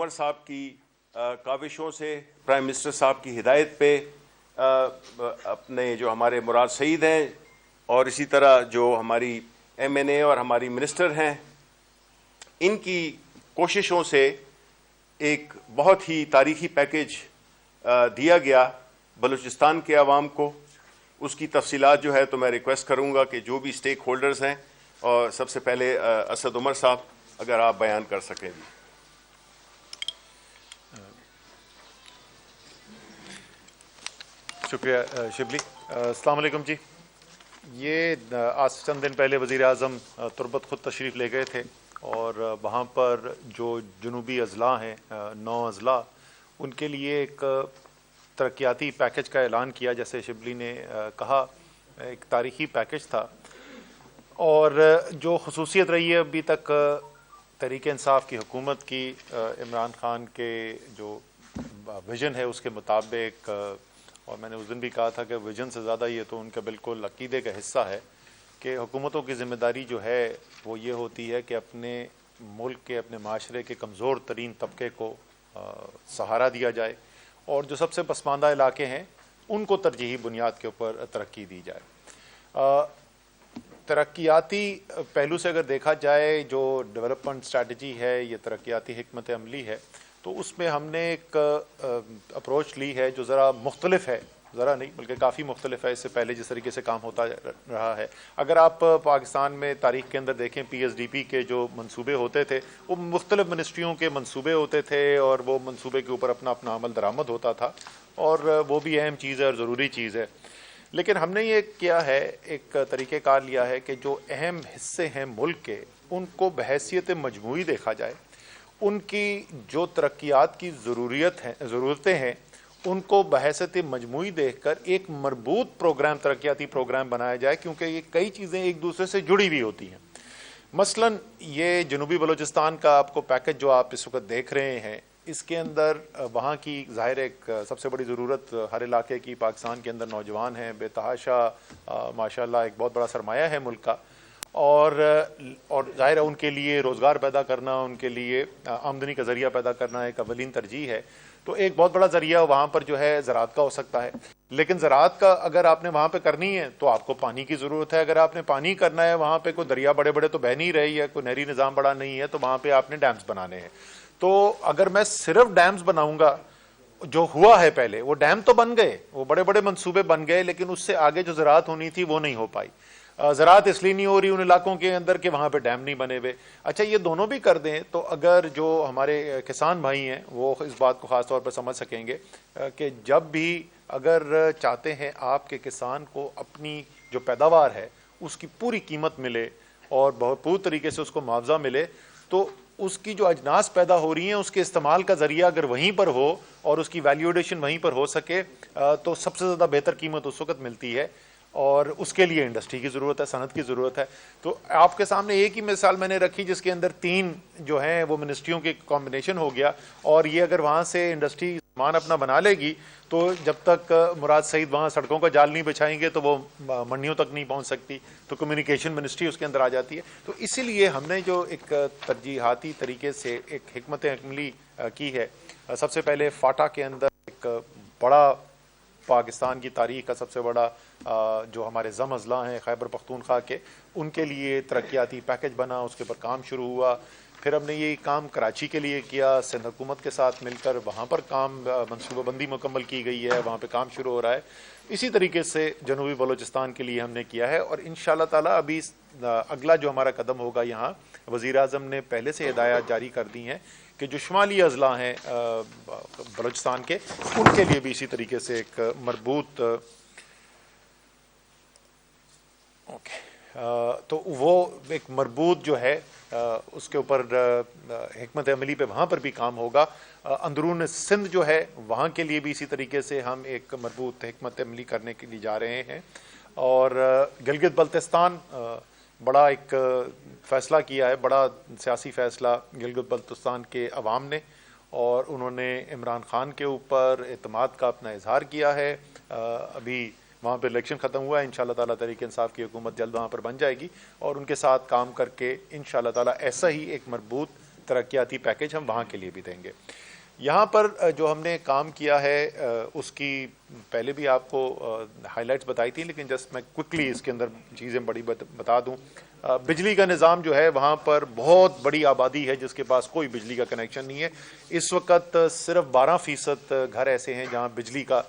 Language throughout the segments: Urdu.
عمر صاحب کی کاوشوں سے، پرائم منسٹر صاحب کی ہدایت پہ اپنے جو ہمارے مراد سعید ہیں اور اسی طرح جو ہماری ایم این اے اور ہماری منسٹر ہیں، ان کی کوششوں سے ایک بہت ہی تاریخی پیکیج دیا گیا بلوچستان کے عوام کو۔ اس کی تفصیلات جو ہے تو میں ریکویسٹ کروں گا کہ جو بھی اسٹیک ہولڈرز ہیں، اور سب سے پہلے اسد عمر صاحب اگر آپ بیان کر سکیں بھی۔ شکریہ شبلی۔ السلام علیکم جی۔ یہ آج چند دن پہلے وزیر اعظم تربت خود تشریف لے گئے تھے، اور وہاں پر جو جنوبی اضلاع ہیں 9 اضلاع، ان کے لیے ایک ترقیاتی پیکج کا اعلان کیا۔ جیسے شبلی نے کہا، ایک تاریخی پیکج تھا، اور جو خصوصیت رہی ہے ابھی تک تحریک انصاف کی حکومت کی، عمران خان کے جو ویژن ہے اس کے مطابق، اور میں نے اس دن بھی کہا تھا کہ ویژن سے زیادہ یہ تو ان کا بالکل عقیدے کا حصہ ہے کہ حکومتوں کی ذمہ داری جو ہے وہ یہ ہوتی ہے کہ اپنے ملک کے، اپنے معاشرے کے کمزور ترین طبقے کو سہارا دیا جائے، اور جو سب سے پسماندہ علاقے ہیں ان کو ترجیحی بنیاد کے اوپر ترقی دی جائے۔ ترقیاتی پہلو سے اگر دیکھا جائے، جو ڈیولپمنٹ اسٹریٹجی ہے، یہ ترقیاتی حکمت عملی ہے، تو اس میں ہم نے ایک اپروچ لی ہے جو ذرا مختلف ہے، ذرا نہیں بلکہ کافی مختلف ہے اس سے پہلے جس طریقے سے کام ہوتا رہا ہے۔ اگر آپ پاکستان میں تاریخ کے اندر دیکھیں، پی ایس ڈی پی کے جو منصوبے ہوتے تھے وہ مختلف منسٹریوں کے منصوبے ہوتے تھے، اور وہ منصوبے کے اوپر اپنا اپنا عمل درآمد ہوتا تھا، اور وہ بھی اہم چیز ہے اور ضروری چیز ہے۔ لیکن ہم نے یہ کیا ہے، ایک طریقہ کار لیا ہے کہ جو اہم حصے ہیں ملک کے، ان کو بحیثیت مجموعی دیکھا جائے، ان کی جو ترقیات کی ضرورتیں ہیں ان کو بحیثیت مجموعی دیکھ کر ایک مربوط پروگرام، ترقیاتی پروگرام بنایا جائے، کیونکہ یہ کئی چیزیں ایک دوسرے سے جڑی ہوئی ہوتی ہیں۔ مثلا یہ جنوبی بلوچستان کا آپ کو پیکج جو آپ اس وقت دیکھ رہے ہیں، اس کے اندر وہاں کی ظاہر ایک سب سے بڑی ضرورت ہر علاقے کی، پاکستان کے اندر نوجوان ہیں، بے تحاشا ماشاءاللہ ایک بہت بڑا سرمایہ ہے ملک کا، اور ظاہر ہے ان کے لیے روزگار پیدا کرنا، ان کے لیے آمدنی کا ذریعہ پیدا کرنا ایک اولین ترجیح ہے۔ تو ایک بہت بڑا ذریعہ وہاں پر جو ہے زراعت کا ہو سکتا ہے، لیکن زراعت کا اگر آپ نے وہاں پہ کرنی ہے تو آپ کو پانی کی ضرورت ہے۔ اگر آپ نے پانی کرنا ہے، وہاں پہ کوئی دریا بڑے بڑے تو بہہ نہیں رہی ہے، کوئی نہری نظام بڑا نہیں ہے، تو وہاں پہ آپ نے ڈیمز بنانے ہیں۔ تو اگر میں صرف ڈیمز بناؤں گا، جو ہوا ہے پہلے وہ ڈیم تو بن گئے، وہ بڑے بڑے منصوبے بن گئے، لیکن اس سے آگے جو زراعت ہونی تھی وہ نہیں ہو پائی۔ زراعت اس لیے نہیں ہو رہی ان علاقوں کے اندر کہ وہاں پہ ڈیم نہیں بنے ہوئے۔ اچھا، یہ دونوں بھی کر دیں تو اگر جو ہمارے کسان بھائی ہیں وہ اس بات کو خاص طور پر سمجھ سکیں گے کہ جب بھی اگر چاہتے ہیں آپ کے کسان کو اپنی جو پیداوار ہے اس کی پوری قیمت ملے اور بھرپور طریقے سے اس کو معاوضہ ملے، تو اس کی جو اجناس پیدا ہو رہی ہیں اس کے استعمال کا ذریعہ اگر وہیں پر ہو اور اس کی ویلیو ایڈیشن وہیں پر ہو سکے، تو سب سے زیادہ بہتر قیمت اس وقت ملتی ہے، اور اس کے لیے انڈسٹری کی ضرورت ہے، صنعت کی ضرورت ہے۔ تو آپ کے سامنے ایک ہی مثال میں نے رکھی جس کے اندر 3 جو ہیں وہ منسٹریوں کے کمبینیشن ہو گیا، اور یہ اگر وہاں سے انڈسٹری سامان اپنا بنا لے گی تو جب تک مراد سعید وہاں سڑکوں کا جال نہیں بچھائیں گے تو وہ منڈیوں تک نہیں پہنچ سکتی، تو کمیونیکیشن منسٹری اس کے اندر آ جاتی ہے۔ تو اسی لیے ہم نے جو ایک ترجیحاتی طریقے سے ایک حکمت عملی کی ہے، سب سے پہلے فاٹا کے اندر ایک بڑا پاکستان کی تاریخ کا سب سے بڑا جو ہمارے ضم اضلاع ہیں خیبر پختونخوا کے، ان کے لیے ترقیاتی پیکج بنا، اس کے اوپر کام شروع ہوا۔ پھر ہم نے یہ کام کراچی کے لیے کیا، سندھ حکومت کے ساتھ مل کر وہاں پر کام منصوبہ بندی مکمل کی گئی ہے، وہاں پہ کام شروع ہو رہا ہے۔ اسی طریقے سے جنوبی بلوچستان کے لیے ہم نے کیا ہے، اور انشاءاللہ تعالیٰ ابھی اگلا جو ہمارا قدم ہوگا، یہاں وزیر اعظم نے پہلے سے ہدایات جاری کر دی ہیں کہ جو شمالی اضلاع ہیں بلوچستان کے، ان کے لیے بھی اسی طریقے سے ایک مربوط تو وہ ایک مربوط جو ہے اس کے اوپر حکمت عملی پہ وہاں پر بھی کام ہوگا۔ اندرون سندھ جو ہے وہاں کے لیے بھی اسی طریقے سے ہم ایک مربوط حکمت عملی کرنے کے لیے جا رہے ہیں، اور گلگت بلتستان بڑا ایک فیصلہ کیا ہے، بڑا سیاسی فیصلہ گلگت بلتستان کے عوام نے، اور انہوں نے عمران خان کے اوپر اعتماد کا اپنا اظہار کیا ہے۔ ابھی وہاں پہ الیکشن ختم ہوا ہے، انشاءاللہ تعالیٰ تحریک انصاف کی حکومت جلد وہاں پر بن جائے گی، اور ان کے ساتھ کام کر کے انشاءاللہ تعالیٰ ایسا ہی ایک مربوط ترقیاتی پیکیج ہم وہاں کے لیے بھی دیں گے. یہاں پر جو ہم نے کام کیا ہے اس کی پہلے بھی آپ کو ہائی لائٹس بتائی تھی, لیکن جسٹ میں کوئکلی اس کے اندر چیزیں بڑی بتا دوں. بجلی کا نظام جو ہے وہاں پر بہت بڑی آبادی ہے جس کے پاس کوئی بجلی کا کنیکشن نہیں ہے. اس وقت صرف 12% گھر ایسے ہیں جہاں بجلی کا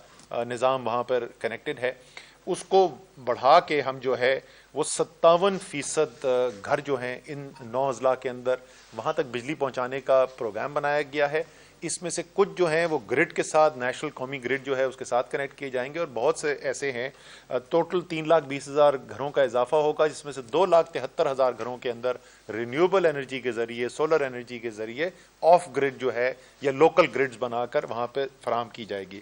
نظام وہاں پر کنیکٹڈ ہے. اس کو بڑھا کے ہم جو ہے وہ 57% گھر جو ہیں ان 9 اضلاع کے اندر وہاں تک بجلی پہنچانے کا پروگرام بنایا گیا ہے. اس میں سے کچھ جو ہیں وہ گرڈ کے ساتھ, نیشنل قومی گرڈ جو ہے اس کے ساتھ کنیکٹ کیے جائیں گے, اور بہت سے ایسے ہیں ٹوٹل 3,20,000 گھروں کا اضافہ ہوگا, جس میں سے 2,73,000 گھروں کے اندر رینیوبل انرجی کے ذریعے, سولر انرجی کے ذریعے آف گرڈ جو ہے یا لوکل گرڈز بنا کر وہاں پہ فراہم کی جائے گی.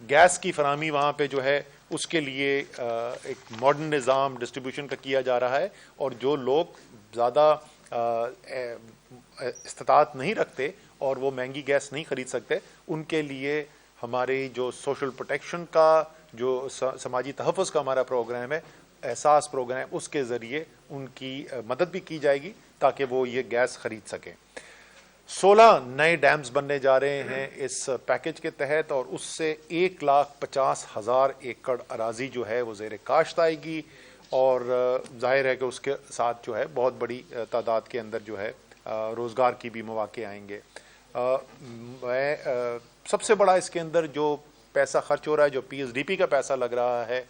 گیس کی فراہمی وہاں پہ جو ہے اس کے لیے ایک ماڈرن نظام ڈسٹریبیوشن کا کیا جا رہا ہے, اور جو لوگ زیادہ استطاعت نہیں رکھتے اور وہ مہنگی گیس نہیں خرید سکتے, ان کے لیے ہماری جو سوشل پروٹیکشن کا, جو سماجی تحفظ کا ہمارا پروگرام ہے, احساس پروگرام, اس کے ذریعے ان کی مدد بھی کی جائے گی تاکہ وہ یہ گیس خرید سکیں. 16 نئے ڈیمز بننے جا رہے ہیں اس پیکج کے تحت, اور اس سے 1,50,000 ایکڑ اراضی جو ہے وہ زیر کاشت آئے گی, اور ظاہر ہے کہ اس کے ساتھ جو ہے بہت بڑی تعداد کے اندر جو ہے روزگار کی بھی مواقع آئیں گے. میں سب سے بڑا اس کے اندر جو پیسہ خرچ ہو رہا ہے, جو PSDP کا پیسہ لگ رہا ہے,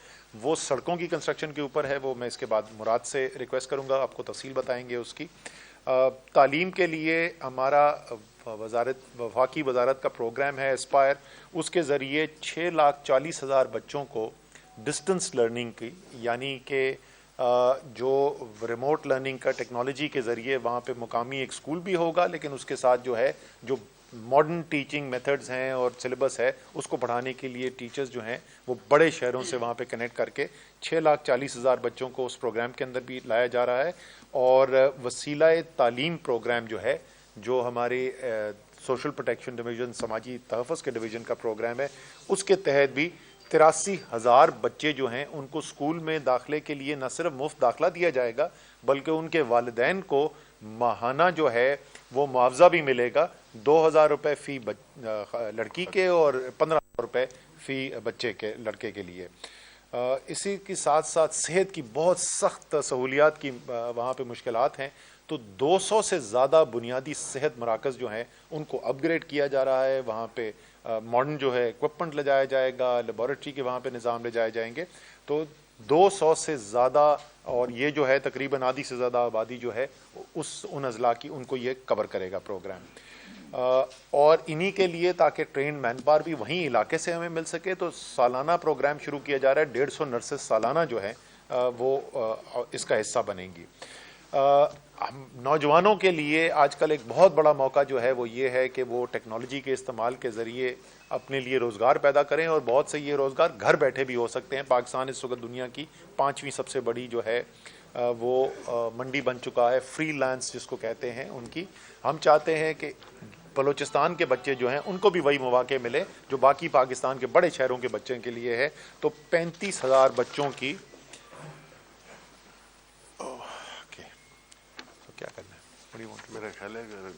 وہ سڑکوں کی کنسٹرکشن کے اوپر ہے. وہ میں اس کے بعد مراد سے ریکویسٹ کروں گا, آپ کو تفصیل بتائیں گے اس کی. تعلیم کے لیے ہمارا وفاقی وزارت کا پروگرام ہے اسپائر, اس کے ذریعے 6,40,000 بچوں کو ڈسٹنس لرننگ کی, یعنی کہ جو ریموٹ لرننگ کا ٹیکنالوجی کے ذریعے وہاں پہ مقامی ایک اسکول بھی ہوگا, لیکن اس کے ساتھ جو ہے جو ماڈرن ٹیچنگ میتھڈز ہیں اور سلیبس ہے اس کو پڑھانے کے لیے ٹیچرز جو ہیں وہ بڑے شہروں سے وہاں پہ کنیکٹ کر کے 6,40,000 بچوں کو اس پروگرام کے اندر بھی لایا جا رہا ہے. اور وسیلہ تعلیم پروگرام جو ہے, جو ہمارے سوشل پروٹیکشن ڈویژن, سماجی تحفظ کے ڈویژن کا پروگرام ہے, اس کے تحت بھی 83,000 بچے جو ہیں ان کو اسکول میں داخلے کے لیے نہ صرف مفت داخلہ دیا جائے گا, بلکہ ان کے والدین کو ماہانہ جو ہے وہ معاوضہ بھی ملے گا, 2,000 روپے فی لڑکی کے اور 1,500 روپے فی بچے کے, لڑکے کے لیے. اسی کے ساتھ ساتھ صحت کی بہت سخت سہولیات کی وہاں پہ مشکلات ہیں, تو 200 سے زیادہ بنیادی صحت مراکز جو ہیں ان کو اپ گریڈ کیا جا رہا ہے. وہاں پہ ماڈرن جو ہے اکوپمنٹ لے جایا جائے گا, لیبارٹری کے وہاں پہ نظام لے جائے جائیں گے. تو 200 سے زیادہ, اور یہ جو ہے تقریباً آدھی سے زیادہ آبادی جو ہے ان اضلاع کی, ان کو یہ کور کرے گا پروگرام. اور انہی کے لیے تاکہ ٹرینڈ مین پاور بھی وہیں علاقے سے ہمیں مل سکے, تو سالانہ پروگرام شروع کیا جا رہا ہے. 150 نرسز سالانہ جو ہے وہ اس کا حصہ بنیں گی. نوجوانوں کے لیے آج کل ایک بہت بڑا موقع جو ہے وہ یہ ہے کہ وہ ٹیکنالوجی کے استعمال کے ذریعے اپنے لیے روزگار پیدا کریں, اور بہت سے یہ روزگار گھر بیٹھے بھی ہو سکتے ہیں. پاکستان اس وقت دنیا کی 5ویں سب سے بڑی جو ہے وہ منڈی بن چکا ہے فری لانس جس کو کہتے ہیں ان کی. ہم چاہتے ہیں کہ بلوچستان کے بچے جو ہیں ان کو بھی وہی مواقع ملے جو باقی پاکستان کے بڑے شہروں کے بچوں کے لیے ہے. تو 35,000 بچوں کی کیا کرنا ہے, میرا خیال ہے اگر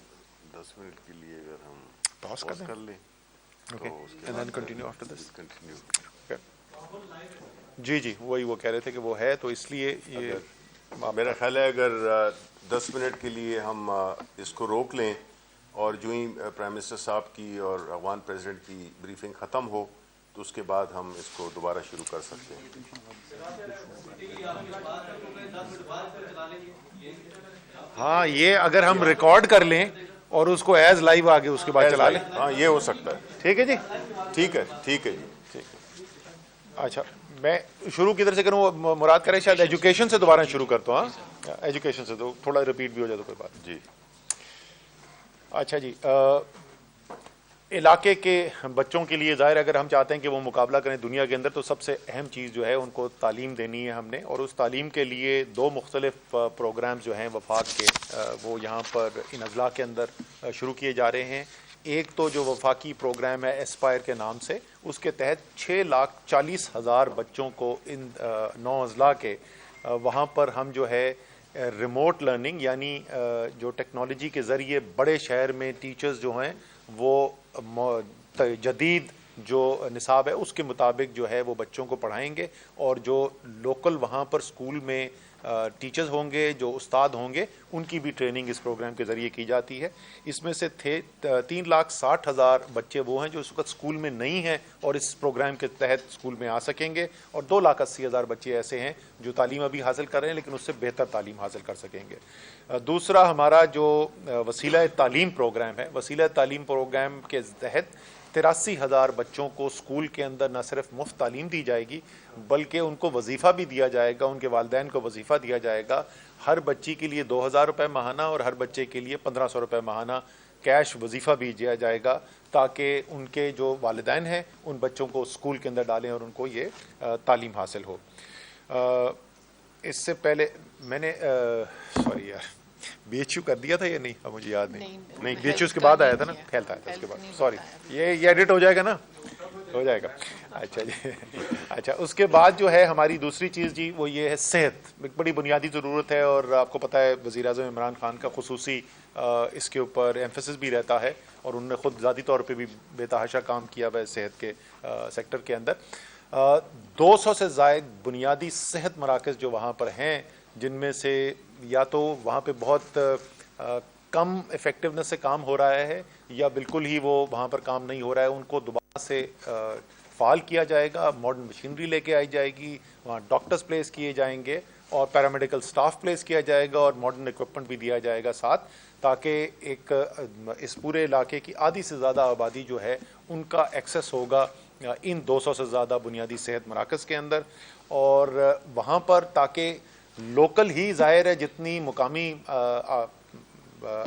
10 منٹ کے لیے اگر ہم پاس کر لیں and then continue after this. Continue. جی وہی وہ کہہ رہے تھے کہ وہ ہے, تو اس لیے یہ میرا خیال ہے اگر 10 منٹ کے لیے ہم اس کو روک لیں, اور جو ہی پرائم منسٹر صاحب کی اور افغان پریزیڈنٹ کی بریفنگ ختم ہو تو اس کے بعد ہم اس کو دوبارہ شروع کر سکتے ہیں. ہاں, یہ اگر ہم ریکارڈ کر لیں اور اس کو ایز لائیو آگے اس کے بعد چلا لیں. ہاں, یہ ہو سکتا ہے. ٹھیک ہے جی, ٹھیک ہے جی. ٹھیک ہے. اچھا, میں شروع کدھر سے کروں, مراد کرے شاید ایجوکیشن سے دوبارہ شروع کرتا ہوں. ہاں, ایجوکیشن سے, تو تھوڑا ریپیٹ بھی ہو جائے تو کوئی بات. جی اچھا جی, علاقے کے بچوں کے لیے ظاہر اگر ہم چاہتے ہیں کہ وہ مقابلہ کریں دنیا کے اندر, تو سب سے اہم چیز جو ہے ان کو تعلیم دینی ہے ہم نے, اور اس تعلیم کے لیے 2 مختلف پروگرامز جو ہیں وفاق کے وہ یہاں پر ان اضلاع کے اندر شروع کیے جا رہے ہیں. ایک تو جو وفاقی پروگرام ہے ایسپائر کے نام سے, اس کے تحت 6,40,000 بچوں کو ان 9 اضلاع کے وہاں پر ہم جو ہے ریموٹ لرننگ یعنی جو ٹیکنالوجی کے ذریعے بڑے شہر میں ٹیچرز جو ہیں وہ جدید جو نصاب ہے اس کے مطابق جو ہے وہ بچوں کو پڑھائیں گے، اور جو لوکل وہاں پر اسکول میں ٹیچرز ہوں گے، جو استاد ہوں گے، ان کی بھی ٹریننگ اس پروگرام کے ذریعے کی جاتی ہے۔ اس میں سے 3,60,000 بچے وہ ہیں جو اس وقت اسکول میں نہیں ہیں اور اس پروگرام کے تحت اسکول میں آ سکیں گے، اور 2,80,000 بچے ایسے ہیں جو تعلیم ابھی حاصل کر رہے ہیں لیکن اس سے بہتر تعلیم حاصل کر سکیں گے۔ دوسرا ہمارا جو وسیلہ تعلیم پروگرام ہے، وسیلہ تعلیم پروگرام کے تحت 83,000 بچوں کو اسکول کے اندر نہ صرف مفت تعلیم دی جائے گی بلکہ ان کو وظیفہ بھی دیا جائے گا، ان کے والدین کو وظیفہ دیا جائے گا۔ ہر بچی کے لیے 2,000 روپے ماہانہ اور ہر بچے کے لیے 1,500 روپے ماہانہ کیش وظیفہ بھی دیا جائے گا، تاکہ ان کے جو والدین ہیں ان بچوں کو اسکول کے اندر ڈالیں اور ان کو یہ تعلیم حاصل ہو۔ اس سے پہلے میں نے سوری یار بی ایچ یو کر دیا تھا یا نہیں، اب مجھے یاد نہیں بی ایچ یو اس کے بعد آیا تھا نا، ہیلتھ آیا تھا اس کے بعد، سوری یہ ایڈٹ ہو جائے گا نا، ہو جائے گا۔ اچھا جی، اچھا اس کے بعد جو ہے ہماری دوسری چیز جی وہ یہ ہے صحت، ایک بڑی بنیادی ضرورت ہے، اور آپ کو پتہ ہے وزیر اعظم عمران خان کا خصوصی اس کے اوپر ایمفیسس بھی رہتا ہے، اور انہوں نے خود ذاتی طور پہ بھی بے تحاشا کام کیا ہوا ہے صحت کے سیکٹر کے اندر۔ 200 سے زائد بنیادی صحت مراکز جو وہاں پر ہیں، جن میں سے یا تو وہاں پہ بہت کم ایفیکٹونیس سے کام ہو رہا ہے یا بالکل ہی وہ وہاں پر کام نہیں ہو رہا ہے، ان کو دوبارہ سے فعال کیا جائے گا، ماڈرن مشینری لے کے آئی جائے گی، وہاں ڈاکٹرز پلیس کیے جائیں گے اور پیرامیڈیکل سٹاف پلیس کیا جائے گا، اور ماڈرن ایکوپمنٹ بھی دیا جائے گا ساتھ، تاکہ ایک اس پورے علاقے کی آدھی سے زیادہ آبادی جو ہے ان کا ایکسیس ہوگا ان 200 سے زیادہ بنیادی صحت مراکز کے اندر، اور وہاں پر تاکہ لوکل ہی ظاہر ہے جتنی مقامی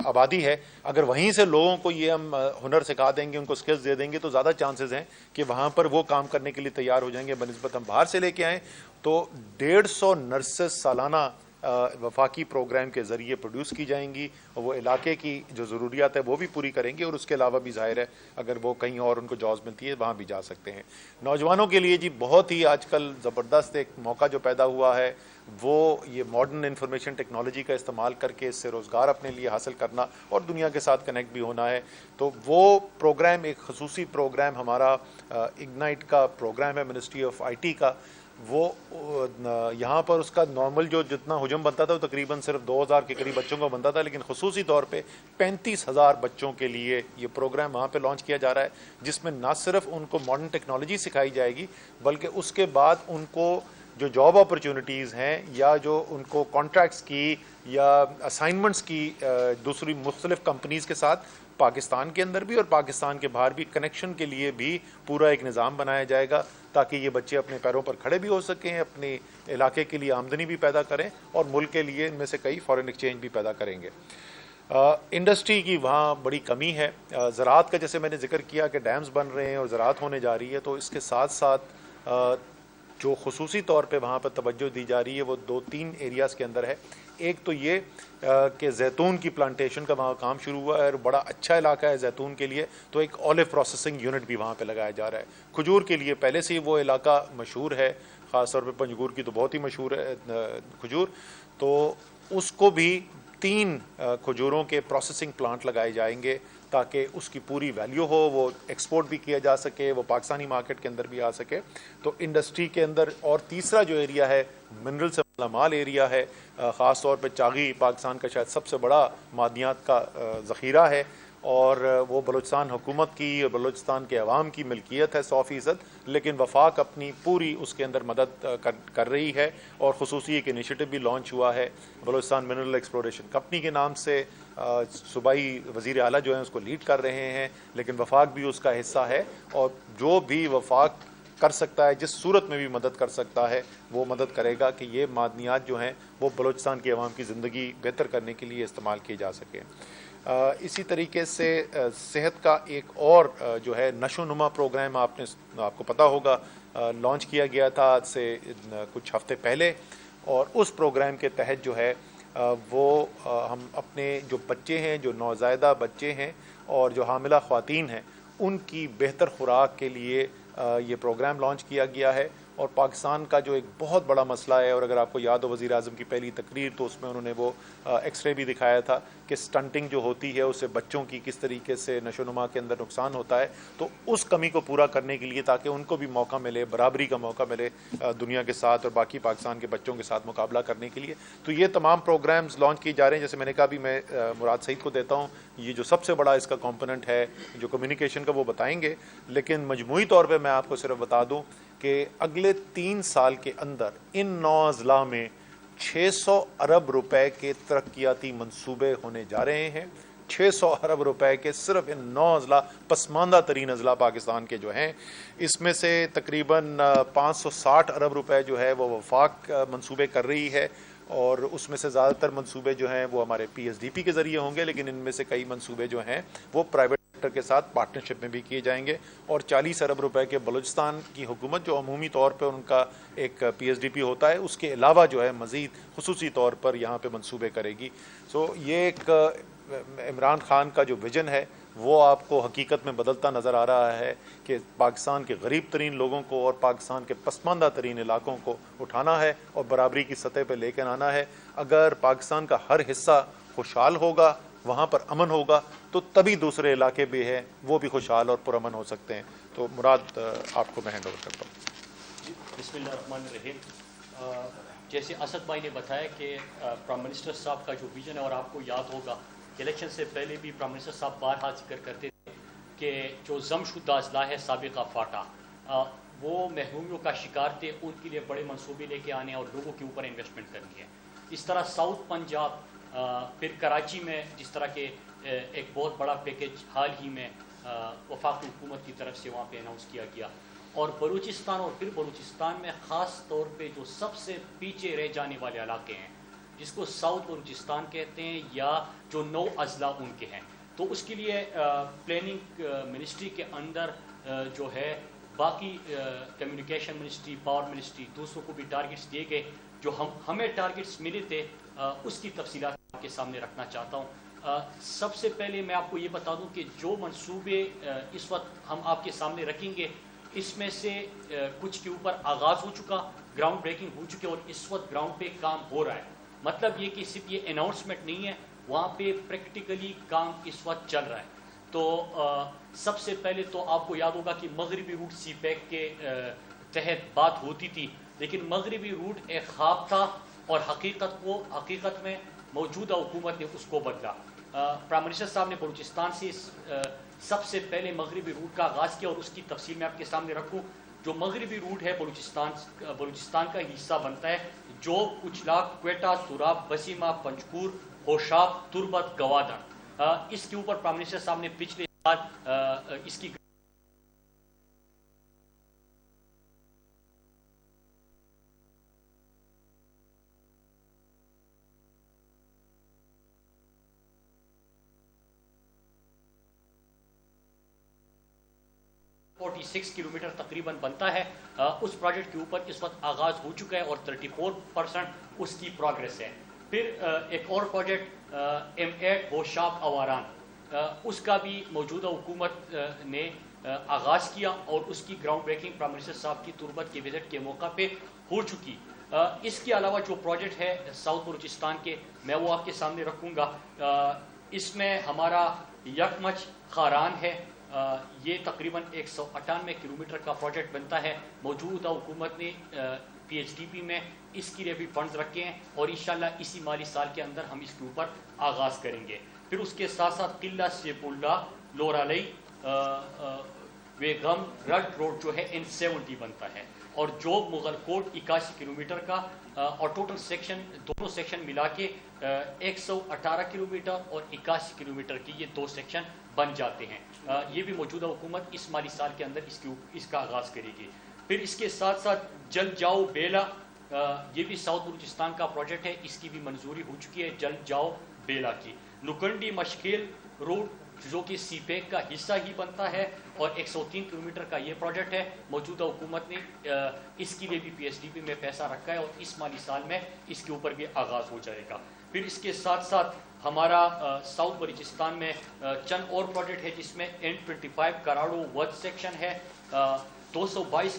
آبادی ہے، اگر وہیں سے لوگوں کو یہ ہم ہنر سکھا دیں گے، ان کو سکلز دے دیں گے، تو زیادہ چانسز ہیں کہ وہاں پر وہ کام کرنے کے لیے تیار ہو جائیں گے بنسبت ہم باہر سے لے کے آئیں۔ تو 150 نرسز سالانہ وفاقی پروگرام کے ذریعے پروڈیوس کی جائیں گی، اور وہ علاقے کی جو ضروریات ہے وہ بھی پوری کریں گے، اور اس کے علاوہ بھی ظاہر ہے اگر وہ کہیں اور ان کو جابز ملتی ہے وہاں بھی جا سکتے ہیں۔ نوجوانوں کے لیے جی بہت ہی آج کل زبردست ایک موقع جو پیدا ہوا ہے، وہ یہ ماڈرن انفارمیشن ٹیکنالوجی کا استعمال کر کے اس سے روزگار اپنے لیے حاصل کرنا اور دنیا کے ساتھ کنیکٹ بھی ہونا ہے۔ تو وہ پروگرام ایک خصوصی پروگرام ہمارا اگنائٹ کا پروگرام ہے منسٹری آف آئی ٹی کا، وہ یہاں پر اس کا نارمل جو جتنا حجم بنتا تھا وہ تقریباً صرف 2,000 کے قریب بچوں کا بنتا تھا، لیکن خصوصی طور پہ 35,000 بچوں کے لیے یہ پروگرام وہاں پہ لانچ کیا جا رہا ہے، جس میں نہ صرف ان کو ماڈرن ٹیکنالوجی سکھائی جائے گی بلکہ اس کے بعد ان کو جو جاب اپرچونٹیز ہیں یا جو ان کو کانٹریکٹس کی یا اسائنمنٹس کی دوسری مختلف کمپنیز کے ساتھ پاکستان کے اندر بھی اور پاکستان کے باہر بھی کنیکشن کے لیے بھی پورا ایک نظام بنایا جائے گا، تاکہ یہ بچے اپنے پیروں پر کھڑے بھی ہو سکیں، اپنے علاقے کے لیے آمدنی بھی پیدا کریں اور ملک کے لیے ان میں سے کئی فارن ایکسچینج بھی پیدا کریں گے۔ انڈسٹری کی وہاں بڑی کمی ہے، زراعت کا جیسے میں نے ذکر کیا کہ ڈیمز بن رہے ہیں اور زراعت ہونے جا رہی ہے، تو اس کے ساتھ ساتھ جو خصوصی طور پہ وہاں پر توجہ دی جا رہی ہے وہ 2-3 ایریاز کے اندر ہے۔ ایک تو یہ کہ زیتون کی پلانٹیشن کا وہاں کام شروع ہوا ہے اور بڑا اچھا علاقہ ہے زیتون کے لیے، تو ایک اولیو پروسیسنگ یونٹ بھی وہاں پہ لگایا جا رہا ہے۔ کھجور کے لیے پہلے سے ہی وہ علاقہ مشہور ہے، خاص طور پہ پنجگور کی تو بہت ہی مشہور ہے کھجور، تو اس کو بھی 3 کھجوروں کے پروسیسنگ پلانٹ لگائے جائیں گے تاکہ اس کی پوری ویلیو ہو، وہ ایکسپورٹ بھی کیا جا سکے، وہ پاکستانی مارکیٹ کے اندر بھی آ سکے۔ تو انڈسٹری کے اندر، اور تیسرا جو ایریا ہے منرل سے مال ایریا ہے، خاص طور پہ چاغی پاکستان کا شاید سب سے بڑا معدنیات کا ذخیرہ ہے، اور وہ بلوچستان حکومت کی اور بلوچستان کے عوام کی ملکیت ہے 100%، لیکن وفاق اپنی پوری اس کے اندر مدد کر رہی ہے، اور خصوصی ایک انیشیٹو بھی لانچ ہوا ہے بلوچستان منرل ایکسپلوریشن کمپنی کے نام سے، صوبائی وزیر اعلیٰ جو ہیں اس کو لیڈ کر رہے ہیں، لیکن وفاق بھی اس کا حصہ ہے، اور جو بھی وفاق کر سکتا ہے، جس صورت میں بھی مدد کر سکتا ہے وہ مدد کرے گا کہ یہ معدنیات جو ہیں وہ بلوچستان کے عوام کی زندگی بہتر کرنے کے لیے استعمال کیے جا سکیں۔ اسی طریقے سے صحت کا ایک اور جو ہے نشو و نما پروگرام آپ کو پتہ ہوگا لانچ کیا گیا تھا آج سے کچھ ہفتے پہلے، اور اس پروگرام کے تحت جو ہے وہ ہم اپنے جو بچے ہیں، جو نوزائیدہ بچے ہیں اور جو حاملہ خواتین ہیں، ان کی بہتر خوراک کے لیے یہ پروگرام لانچ کیا گیا ہے، اور پاکستان کا جو ایک بہت بڑا مسئلہ ہے، اور اگر آپ کو یاد ہو وزیر اعظم کی پہلی تقریر تو اس میں انہوں نے وہ ایکس رے بھی دکھایا تھا کہ سٹنٹنگ جو ہوتی ہے اس سے بچوں کی کس طریقے سے نشو و نما کے اندر نقصان ہوتا ہے، تو اس کمی کو پورا کرنے کے لیے تاکہ ان کو بھی موقع ملے، برابری کا موقع ملے دنیا کے ساتھ اور باقی پاکستان کے بچوں کے ساتھ مقابلہ کرنے کے لیے، تو یہ تمام پروگرامز لانچ کیے جا رہے ہیں۔ جیسے میں نے کہا بھی میں مراد سعید کو دیتا ہوں، یہ جو سب سے بڑا اس کا کمپوننٹ ہے جو کمیونیکیشن کا وہ بتائیں گے، لیکن مجموعی طور پہ میں آپ کو صرف بتا دوں کہ اگلے 3 سال کے اندر ان 9 اضلاع میں 600 ارب روپے کے ترقیاتی منصوبے ہونے جا رہے ہیں۔ 600 ارب روپے کے صرف ان 9 اضلاع، پسماندہ ترین اضلاع پاکستان کے جو ہیں، اس میں سے تقریباً 560 ارب روپے جو ہے وہ وفاق منصوبے کر رہی ہے، اور اس میں سے زیادہ تر منصوبے جو ہیں وہ ہمارے پی ایس ڈی پی کے ذریعے ہوں گے، لیکن ان میں سے کئی منصوبے جو ہیں وہ پرائیویٹ سیکٹر کے ساتھ پارٹنرشپ میں بھی کیے جائیں گے، اور 40 ارب روپے کے بلوچستان کی حکومت جو عمومی طور پہ ان کا ایک پی ایس ڈی پی ہوتا ہے، اس کے علاوہ جو ہے مزید خصوصی طور پر یہاں پہ منصوبے کرے گی۔ یہ ایک عمران خان کا جو ویژن ہے وہ آپ کو حقیقت میں بدلتا نظر آ رہا ہے کہ پاکستان کے غریب ترین لوگوں کو اور پاکستان کے پسماندہ ترین علاقوں کو اٹھانا ہے اور برابری کی سطح پہ لے کر آنا ہے۔ اگر پاکستان کا ہر حصہ خوشحال ہوگا، وہاں پر امن ہوگا، تو تبھی دوسرے علاقے بھی ہیں وہ بھی خوشحال اور پرامن ہو سکتے ہیں۔ تو مراد آپ کو میں ہینڈ اوور کرتا ہوں۔ بسم اللہ الرحمن الرحیم۔ جیسے اسد بھائی نے بتایا کہ پرائم منسٹر صاحب کا جو ویژن ہے، اور آپ کو یاد ہوگا الیکشن سے پہلے بھی پرائم منسٹر صاحب بارہا ذکر کرتے تھے کہ جو ضم شدہ اضلاع ہے سابقہ فاٹا، وہ محرومیوں کا شکار تھے، ان کے لیے بڑے منصوبے لے کے آنے اور لوگوں کے اوپر انویسٹمنٹ کرنی ہے۔ اس طرح ساؤتھ پنجاب، پھر کراچی میں جس طرح کے ایک بہت بڑا پیکیج حال ہی میں وفاقی حکومت کی طرف سے وہاں پہ اناؤنس کیا گیا، اور بلوچستان، اور پھر بلوچستان میں خاص طور پہ جو سب سے پیچھے رہ جانے والے علاقے ہیں جس کو ساؤتھ بلوچستان کہتے ہیں، یا جو 9 اضلاع ان کے ہیں، تو اس کے لیے پلاننگ منسٹری کے اندر جو ہے باقی کمیونیکیشن منسٹری، پاور منسٹری، دوسروں کو بھی ٹارگٹس دیے گئے۔ جو ہمیں ٹارگٹس ملے تھے اس کی تفصیلات آپ کے سامنے رکھنا چاہتا ہوں۔ سب سے پہلے میں آپ کو یہ بتا دوں کہ جو منصوبے اس وقت ہم آپ کے سامنے رکھیں گے، اس میں سے کچھ کے اوپر آغاز ہو چکا، گراؤنڈ بریکنگ ہو چکے، اور اس وقت گراؤنڈ پہ کام ہو رہا ہے۔ مطلب یہ کہ صرف یہ اناؤنسمنٹ نہیں ہے، وہاں پہ پریکٹیکلی کام اس وقت چل رہا ہے۔ تو سب سے پہلے تو آپ کو یاد ہوگا کہ مغربی روٹ سی پیک کے تحت بات ہوتی تھی، لیکن مغربی روٹ ایک خواب تھا، اور حقیقت میں موجودہ حکومت نے اس کو بدلا۔ پرائم منسٹر صاحب نے بلوچستان سے سب سے پہلے مغربی روٹ کا آغاز کیا، اور اس کی تفصیل میں آپ کے سامنے رکھوں۔ جو مغربی روٹ ہے بلوچستان کا حصہ بنتا ہے، جوب، کچلاک، کوئٹہ، سوراب، بسیما، پنجکور، ہوشاب، تربت، گوادر۔ اس کے اوپر پرائم منسٹر صاحب نے پچھلے سال اس کی 46 کلومیٹر تقریباً بنتا ہے۔ اس پروجیکٹ کے اوپر اس وقت آغاز ہو چکا ہے، اور 34% اس کی پروگریس ہے۔ پھر ایک اور پروجیکٹ M8 ہوشاب اواران، اس کا بھی موجودہ حکومت نے آغاز کیا، اور اس کی گراؤنڈ بریکنگ پرائم منسٹر صاحب کی تربت کے وزٹ کے موقع پہ ہو چکی۔ اس کے علاوہ جو پروجیکٹ ہے ساؤتھ بلوچستان کے، میں وہ آپ کے سامنے رکھوں گا۔ اس میں ہمارا یکمچ خاران ہے، یہ تقریباً 198 کلومیٹر کا پروجیکٹ بنتا ہے۔ موجودہ حکومت نے پی ایچ ڈی پی میں اس کے لیے بھی فنڈز رکھے ہیں، اور انشاءاللہ اسی مالی سال کے اندر ہم اس کے اوپر آغاز کریں گے۔ پھر اس کے ساتھ ساتھ قلعہ سیف اللہ، لورالی، ویغم رڈ روڈ جو ہے N70 بنتا ہے، اور جوب مغل کوٹ 81 کلومیٹر کا، اور ٹوٹل سیکشن دونوں سیکشن ملا کے 118 کلومیٹر اور 81 کلومیٹر کی یہ 2 سیکشن بن جاتے ہیں۔ یہ بھی موجودہ حکومت اس مالی سال کے اندر اس کا آغاز کرے گی۔ پھر اس کے ساتھ ساتھ جل جاؤ بیلا، یہ بھی ساؤتھ بلوچستان کا پروجیکٹ ہے، اس کی بھی منظوری ہو چکی ہے، جل جاؤ بیلا کی۔ نکنڈی مشکیل روڈ جو کہ سی پیک کا حصہ ہی بنتا ہے، اور 103 کلومیٹر کا یہ پروجیکٹ ہے۔ موجودہ حکومت نے اس کے لیے بھی پی ایچ ڈی پی میں پیسہ رکھا ہے، اور اس مالی سال میں اس کے اوپر بھی آغاز ہو جائے گا۔ پھر اس کے ساتھ ساتھ ہمارا ساؤتھ بلوچستان میں چند اور پروجیکٹ ہے، جس میں N25 کراڑو ود سیکشن ہے، 222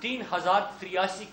3083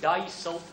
250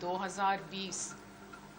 2020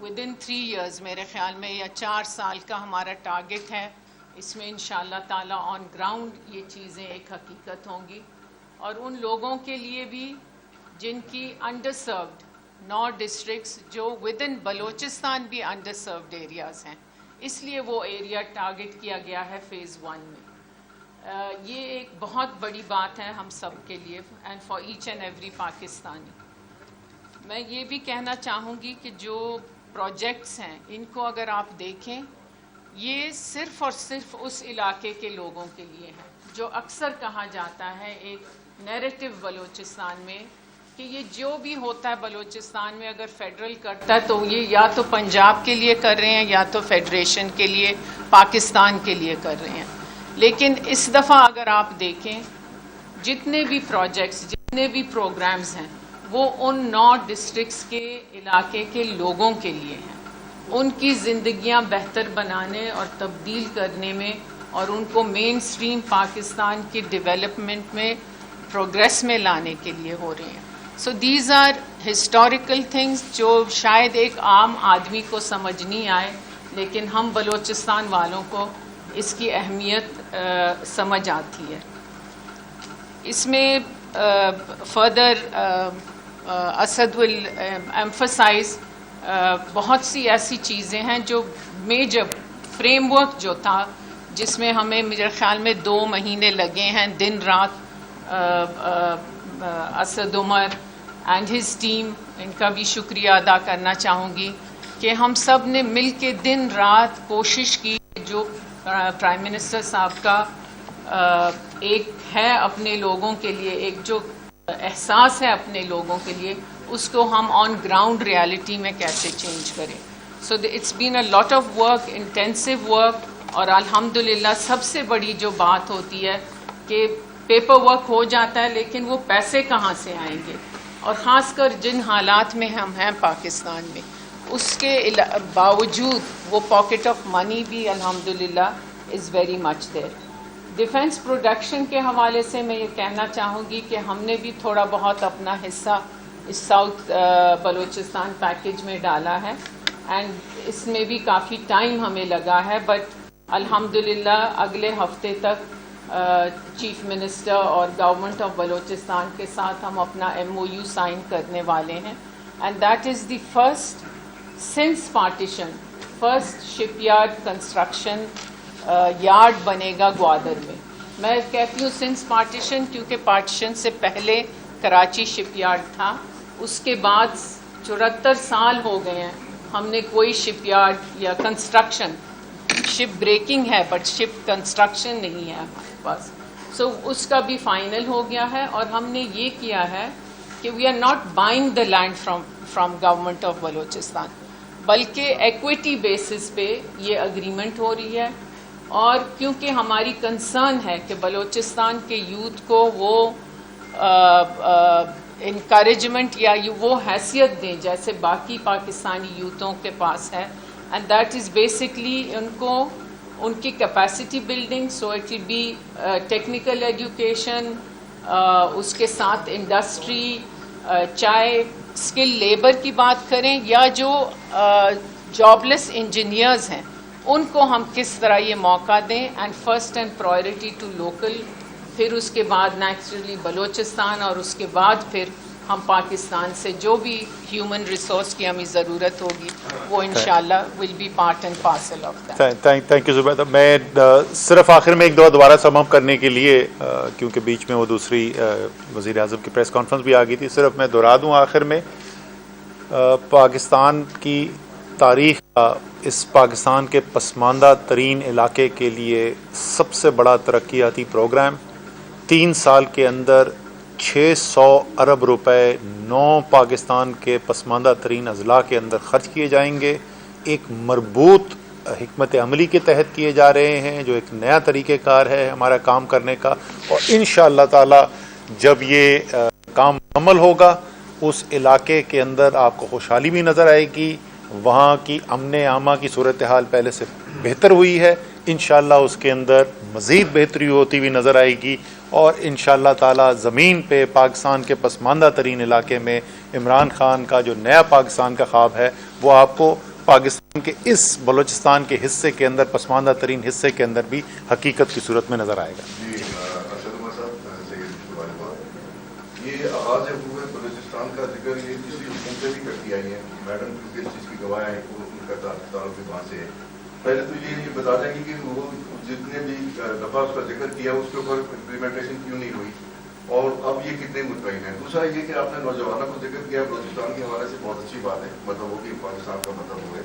ودن 3 ایئرز میرے خیال میں یا 4 سال کا ہمارا ٹارگٹ ہے. اس میں انشاءاللہ تعالیٰ آن گراؤنڈ یہ چیزیں ایک حقیقت ہوں گی، اور ان لوگوں کے لیے بھی جن کی انڈر سروڈ 9 ڈسٹرکٹس جو ودن بلوچستان بھی انڈر سروڈ ایریاز ہیں، اس لیے وہ ایریا ٹارگٹ کیا گیا ہے فیز 1 میں. یہ ایک بہت بڑی بات ہے ہم سب کے لیے and for each and every Pakistani. میں یہ بھی کہنا چاہوں گی کہ جو پروجیکٹس ہیں ان کو اگر آپ دیکھیں، یہ صرف اور صرف اس علاقے کے لوگوں کے لیے ہیں. جو اکثر کہا جاتا ہے ایک نیریٹو بلوچستان میں کہ یہ جو بھی ہوتا ہے بلوچستان میں اگر فیڈرل کرتا ہے تو یہ یا تو پنجاب کے لیے کر رہے ہیں یا تو فیڈریشن کے لیے پاکستان کے لیے کر رہے ہیں. لیکن اس دفعہ اگر آپ دیکھیں جتنے بھی پروجیکٹس جتنے بھی پروگرامز ہیں وہ ان 9 ڈسٹرکٹس کے علاقے کے لوگوں کے لیے ہیں، ان کی زندگیاں بہتر بنانے اور تبدیل کرنے میں اور ان کو مین اسٹریم پاکستان کی ڈیولپمنٹ میں پروگریس میں لانے کے لیے ہو رہے ہیں. So these are historical things جو شاید ایک عام آدمی کو سمجھ نہیں آئے، لیکن ہم بلوچستان والوں کو اس کی اہمیت سمجھ آتی ہے. اس میں فردر اسد ول ایمفسائز بہت سی ایسی چیزیں ہیں جو میجر فریم ورک جو تھا جس میں ہمیں میرے خیال میں 2 مہینے لگے ہیں دن رات. Asad Umar and his team, ان کا بھی شکریہ ادا کرنا چاہوں گی کہ ہم سب نے مل کے دن رات کوشش کی. جو پرائم منسٹر صاحب کا ایک ہے اپنے لوگوں کے لیے، ایک جو احساس ہے اپنے لوگوں کے لیے، اس کو ہم آن گراؤنڈ ریالٹی میں کیسے چینج کریں. So it's been a lot of work, intensive work, اور الحمدللہ سب سے بڑی جو بات ہوتی ہے کہ پیپر ورک ہو جاتا ہے لیکن وہ پیسے کہاں سے آئیں گے، اور خاص کر جن حالات میں ہم ہیں پاکستان میں، اس کے باوجود وہ پاکٹ آف منی بھی الحمدللہ is very much there. Defence production کے حوالے سے میں یہ کہنا چاہوں گی کہ ہم نے بھی تھوڑا بہت اپنا حصہ اس ساؤتھ بلوچستان پیکیج میں ڈالا ہے، اینڈ اس میں بھی کافی ٹائم ہمیں لگا ہے، بٹ الحمدللہ اگلے ہفتے تک چیف منسٹر اور گورنمنٹ آف بلوچستان کے ساتھ ہم اپنا MOU سائن کرنے والے ہیں. And that is the first since partition, first ship yard construction yard بنے گا گوادر میں. میں کہتی ہوں سنس پارٹیشن کیونکہ پارٹیشن سے پہلے کراچی شپ یارڈ تھا، اس کے بعد 74 سال ہو گئے ہیں ہم نے کوئی شپ یارڈ یا کنسٹرکشن، شپ بریکنگ ہے بٹ شپ کنسٹرکشن نہیں ہے ہمارے پاس. سو اس کا بھی فائنل ہو گیا ہے، اور ہم نے یہ کیا ہے کہ we are not buying the land from government of Balochistan, بلکہ ایکویٹی بیسس پہ یہ اگریمنٹ ہو رہی ہے. اور کیونکہ ہماری کنسرن ہے کہ بلوچستان کے یوتھ کو وہ انکریجمنٹ یا وہ حیثیت دیں جیسے باقی پاکستانی یوتھوں کے پاس ہے، اینڈ دیٹ از بیسکلی ان کو ان کی capacity building. So it will be technical education, اس کے ساتھ انڈسٹری، چاہے اسکل لیبر کی بات کریں یا جو جاب لیس انجینئرز ہیں ان کو ہم کس طرح یہ موقع دیں. And first and priority to local, پھر اس کے بعد نیچرلی بلوچستان، اور اس کے بعد پھر ہم پاکستان سے جو بھی ہیومن ریسورس کی ہمیں ضرورت ہوگی وہ انشاءاللہ will be part and parcel of that. Thank you Zubaida. میں صرف آخر میں ایک دفعہ دوبارہ سم اپ کرنے کے لیے، کیونکہ بیچ میں وہ دوسری وزیر اعظم کی پریس کانفرنس بھی آ گئی تھی، صرف میں دہرا دوں آخر میں پاکستان کی تاریخ کا اس پاکستان کے پسماندہ ترین علاقے کے لیے سب سے بڑا ترقیاتی پروگرام 3 سال کے اندر 600 ارب روپے 9 پاکستان کے پسماندہ ترین اضلاع کے اندر خرچ کیے جائیں گے. ایک مربوط حکمت عملی کے تحت کیے جا رہے ہیں جو ایک نیا طریقہ کار ہے ہمارا کام کرنے کا، اور انشاءاللہ تعالی جب یہ کام مکمل ہوگا اس علاقے کے اندر آپ کو خوشحالی بھی نظر آئے گی. وہاں کی امن عامہ کی صورتحال پہلے سے بہتر ہوئی ہے، انشاءاللہ اس کے اندر مزید بہتری ہوتی ہوئی نظر آئے گی، اور انشاءاللہ تعالی زمین پہ پاکستان کے پسماندہ ترین علاقے میں عمران خان کا جو نیا پاکستان کا خواب ہے وہ آپ کو پاکستان کے اس بلوچستان کے حصے کے اندر، پسماندہ ترین حصے کے اندر بھی حقیقت کی صورت میں نظر آئے گا. یہ آغاز ہوئے بلوچستان کا ذکر یہ کسی حکومتیں بھی کرتی آئی ہیں. میڈم کیونکہ اس چیز کی گواہ ہیں ان کا تعلق وہاں سے ہے. پہلے تو یہ بتا دیں گے کہ وہ جتنے بھی دفعہ اس کا ذکر کیا اس کے اوپر امپلیمنٹیشن کیوں نہیں ہوئی اور اب یہ کتنے مطمئن ہیں. دوسرا یہ کہ آپ نے نوجوانوں کو ذکر کیا بلوچستان کے حوالے سے بہت اچھی بات ہے، مطلب وہ کہ پاکستان کا مطلب ہو گیا.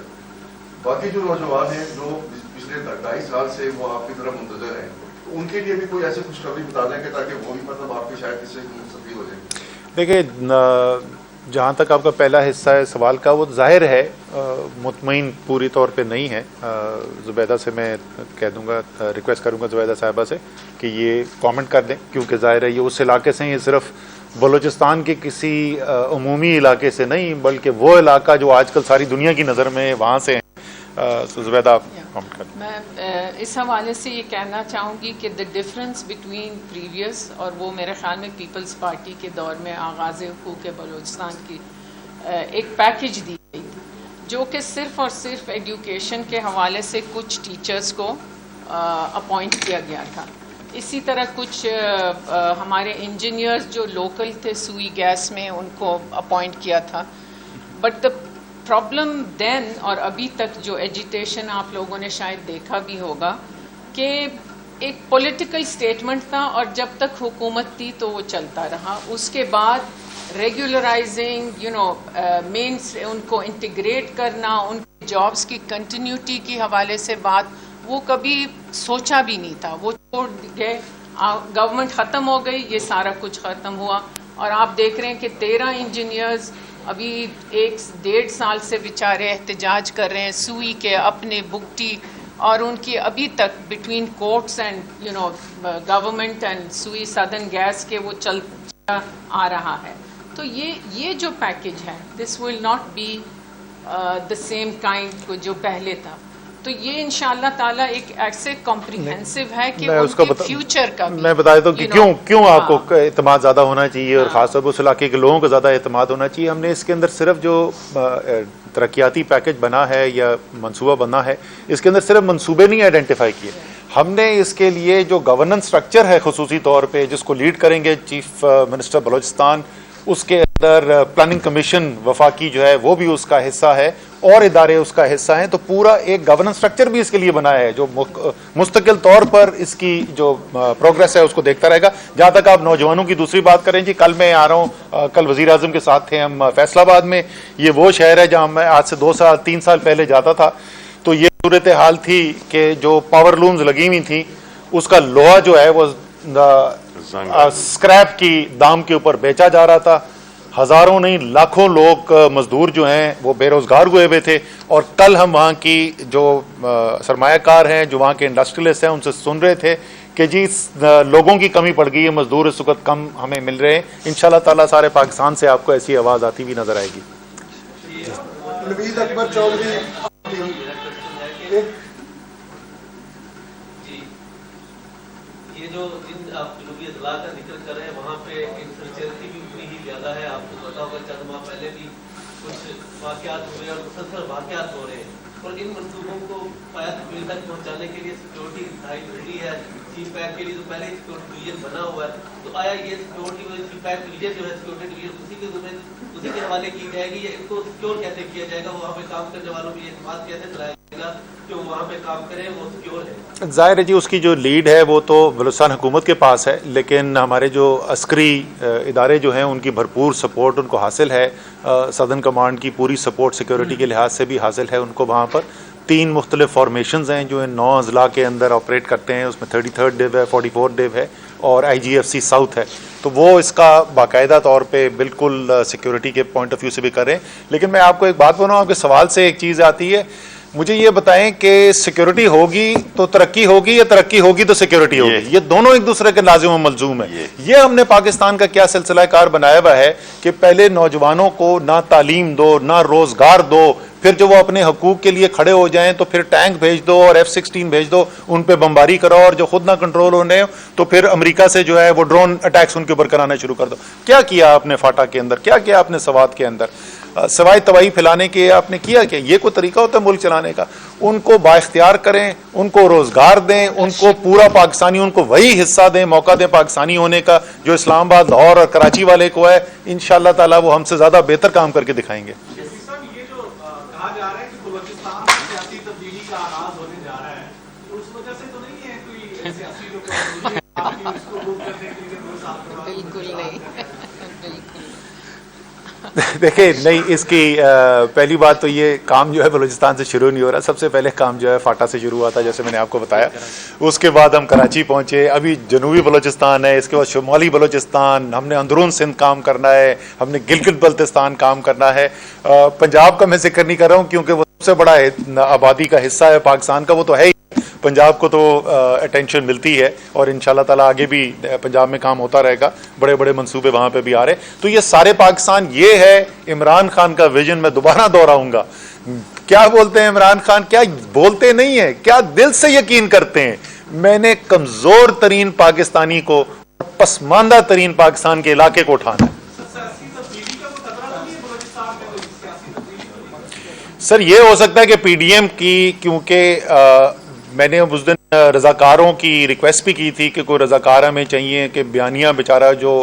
باقی جو نوجوان ہیں جو پچھلے 2.5 سال سے وہ آپ کی طرف منتظر ہیں ان کے لیے بھی کوئی ایسی خوشخبری بتا دیں کہ تاکہ وہ بھی مطلب آپ کے شاید اس سے مستفید ہو جائیں. دیکھیے جہاں تک آپ کا پہلا حصہ ہے سوال کا، وہ ظاہر ہے مطمئن پوری طور پہ نہیں ہے. زبیدہ سے میں کہہ دوں گا، ریکویسٹ کروں گا زبیدہ صاحبہ سے کہ یہ کامنٹ کر دیں، کیونکہ ظاہر ہے یہ اس علاقے سے، یہ صرف بلوچستان کے کسی عمومی علاقے سے نہیں بلکہ وہ علاقہ جو آج کل ساری دنیا کی نظر میں وہاں سے ہیں. زبیدہ آپ کامنٹ کر دیں. میں اس حوالے سے یہ کہنا چاہوں گی کہ دا ڈفرینس بٹوین پریویس اور وہ میرے خیال میں پیپلز پارٹی کے دور میں آغاز حقوق بلوچستان کی ایک پیکج دی گئی تھی جو کہ صرف اور صرف ایڈوکیشن کے حوالے سے کچھ ٹیچرز کو اپوائنٹ کیا گیا تھا. اسی طرح کچھ ہمارے انجینئرز جو لوکل تھے سوئی گیس میں ان کو اپوائنٹ کیا تھا. بٹ دا پرابلم دین اور ابھی تک جو ایجیٹیشن آپ لوگوں نے شاید دیکھا بھی ہوگا کہ ایک پولیٹیکل سٹیٹمنٹ تھا اور جب تک حکومت تھی تو وہ چلتا رہا. اس کے بعد ریگولرائزنگ مین ان کو انٹیگریٹ کرنا، ان کی جابس کی کنٹینیوٹی کی حوالے سے بات وہ کبھی سوچا بھی نہیں تھا. وہ چھوڑ گئے، گورنمنٹ ختم ہو گئی، یہ سارا کچھ ختم ہوا. اور آپ دیکھ رہے ہیں کہ 13 انجینئرز ابھی 1.5 سال سے بیچارے احتجاج کر رہے ہیں سوئی کے اپنے بگٹی، اور ان کی ابھی تک between courts and government and سوئی سدرن گیس کے وہ چلتا آ رہا ہے. تو یہ جو پیکج ہے this will not be the same kind جو پہلے تھا. تو یہ انشاءاللہ تعالیٰ ایک ایسے کمپریہنسو ہے کہ ان کے فیوچر کا بھی میں بتا دیتا ہوں کہ کیوں آپ کو اعتماد زیادہ ہونا چاہیے اور خاص طور پر اس علاقے کے لوگوں کو زیادہ اعتماد ہونا چاہیے. ہم نے اس کے اندر صرف جو ترقیاتی پیکج بنا ہے یا منصوبہ بنا ہے اس کے اندر صرف منصوبے نہیں آئیڈینٹیفائی کیے. ہم نے اس کے لیے جو گورننس سٹرکچر ہے خصوصی طور پہ جس کو لیڈ کریں گے چیف منسٹر بلوچستان، اس کے اندر پلاننگ کمیشن وفاقی جو ہے وہ بھی اس کا حصہ ہے اور ادارے اس کا حصہ ہیں. تو پورا ایک گورننس سٹرکچر بھی اس کے لیے بنایا ہے جو مستقل طور پر اس کی جو پروگریس ہے اس کو دیکھتا رہے گا. جہاں تک آپ نوجوانوں کی دوسری بات کریں جی، کل میں آ رہا ہوں، کل وزیر اعظم کے ساتھ تھے ہم فیصل آباد میں. یہ وہ شہر ہے جہاں میں آج سے 2-3 سال پہلے جاتا تھا تو یہ صورتحال تھی کہ جو پاور لومز لگی ہوئی تھیں اس کا لوہا جو ہے وہ اسکریپ کی دام کے اوپر بیچا جا رہا تھا. ہزاروں نہیں لاکھوں لوگ مزدور جو ہیں وہ بے روزگار ہوئے ہوئے تھے. اور کل ہم وہاں کی جو سرمایہ کار ہیں، جو وہاں کے انڈسٹریلسٹ ہیں، ان سے سن رہے تھے کہ جی لوگوں کی کمی پڑ گئی ہے، مزدور اس وقت کم ہمیں مل رہے ہیں. انشاءاللہ تعالیٰ سارے پاکستان سے آپ کو ایسی آواز آتی ہوئی نظر آئے گی. نوید اکبر چودھری، یہ جو جن آپ جنوبی اضلاع کا ذکر کر رہے ہیں وہاں پہ انسرچینسی بھی اتنی ہی زیادہ ہے. آپ کو پتا ہوگا چند ماہ پہلے بھی کچھ واقعات ہوئے اور مسلسل واقعات ہو رہے ہیں اور ان منصوبوں کو پایا تکمیل تک پہنچانے کے لیے سیکورٹی انتہائی ضروری ہے. چیف پیک کے لیے تو پہلے ہی سیکورٹی ڈویژن بنا ہوا ہے. تو آیا یہ سیکورٹی چیف پیک ڈویژن جو ہے سیکورٹی ڈویژن اسی کے حوالے کی جائے گی یا اس کو سیکور کیسے کیا جائے گا؟ وہاں پہ کام کرنے والوں کو یہ اعتماد کیسے دلایا جائے گا کہ وہ وہاں پہ کام کریں وہ سیکور ہے؟ ظاہر ہے جی اس کی جو لیڈ ہے وہ تو بلوچستان حکومت کے پاس ہے، لیکن ہمارے جو عسکری ادارے جو ہیں ان کی بھرپور سپورٹ ان کو حاصل ہے. سدرن کمانڈ کی پوری سپورٹ سیکورٹی کے لحاظ سے بھی حاصل ہے ان کو. وہاں پر 3 مختلف فارمیشنز ہیں جو ان 9 اضلاع کے اندر آپریٹ کرتے ہیں. اس میں 33rd ڈیو ہے، 44th ڈیو ہے اور IGFC ساؤتھ ہے. تو وہ اس کا باقاعدہ طور پہ بالکل سیکورٹی کے پوائنٹ آف ویو سے بھی کر رہے ہیں. لیکن میں آپ کو ایک بات بتاؤں، آپ کے سوال سے ایک چیز آتی ہے، مجھے یہ بتائیں کہ سیکورٹی ہوگی تو ترقی ہوگی یا ترقی ہوگی تو سیکورٹی ہوگی؟ یہ دونوں ایک دوسرے کے لازم و ملزوم ہے. یہ ہم نے پاکستان کا کیا سلسلہ کار بنایا ہوا ہے کہ پہلے نوجوانوں کو نہ تعلیم دو نہ روزگار دو، پھر جو وہ اپنے حقوق کے لیے کھڑے ہو جائیں تو پھر ٹینک بھیج دو اور F-16 بھیج دو، ان پہ بمباری کرو، اور جو خود نہ کنٹرول ہونے تو پھر امریکہ سے جو ہے وہ ڈرون اٹیکس ان کے اوپر کرانا شروع کر دو. کیا کیا آپ نے فاٹا کے اندر، کیا کیا آپ نے سوات کے اندر؟ سوائے تباہی پھیلانے کے آپ نے کیا کیا؟ یہ کوئی طریقہ ہوتا ہے ملک چلانے کا؟ ان کو بااختیار کریں، ان کو روزگار دیں، ان کو پورا پاکستانی، ان کو وہی حصہ دیں، موقع دیں پاکستانی ہونے کا جو اسلام آباد، لاہور اور کراچی والے کو ہے. انشاءاللہ تعالیٰ وہ ہم سے زیادہ بہتر کام کر کے دکھائیں گے. یہ جو کہا جا رہا ہے کہ بلوچستان میں سیاسی تبدیلی کا آغاز ہونے جا رہا ہے، تو اس وجہ سے تو نہیں ہے کوئی سیاسی جو تبدیلی آپ کی اس کو روک کرنے کے لیے 2 سال کے بعد؟ بالکل نہیں، بالکل. دیکھیں نہیں، اس کی پہلی بات تو یہ کام جو ہے بلوچستان سے شروع نہیں ہو رہا. سب سے پہلے کام جو ہے فاٹا سے شروع ہوا تھا، جیسے میں نے آپ کو بتایا. اس کے بعد ہم کراچی پہنچے، ابھی جنوبی بلوچستان ہے، اس کے بعد شمالی بلوچستان، ہم نے اندرون سندھ کام کرنا ہے، ہم نے گلگت بلتستان کام کرنا ہے. پنجاب کا میں ذکر نہیں کر رہا ہوں کیونکہ وہ سب سے بڑا آبادی کا حصہ ہے پاکستان کا، وہ تو ہے ہی. پنجاب کو تو اٹینشن ملتی ہے اور انشاءاللہ تعالیٰ آگے بھی پنجاب میں کام ہوتا رہے گا. بڑے بڑے منصوبے وہاں پہ بھی آ رہے. تو یہ سارے پاکستان، یہ ہے عمران خان کا ویژن. میں دوبارہ دوہراؤں گا، کیا بولتے ہیں عمران خان؟ کیا بولتے نہیں ہیں، کیا دل سے یقین کرتے ہیں. میں نے کمزور ترین پاکستانی کو، پسماندہ ترین پاکستان کے علاقے کو اٹھانا ہے. سر یہ ہو سکتا ہے کہ پی ڈی ایم کی، کیونکہ میں نے اس دن رضاکاروں کی ریکویسٹ بھی کی تھی کہ کوئی رضاکار ہمیں چاہیے کہ بیانیہ بیچارہ جو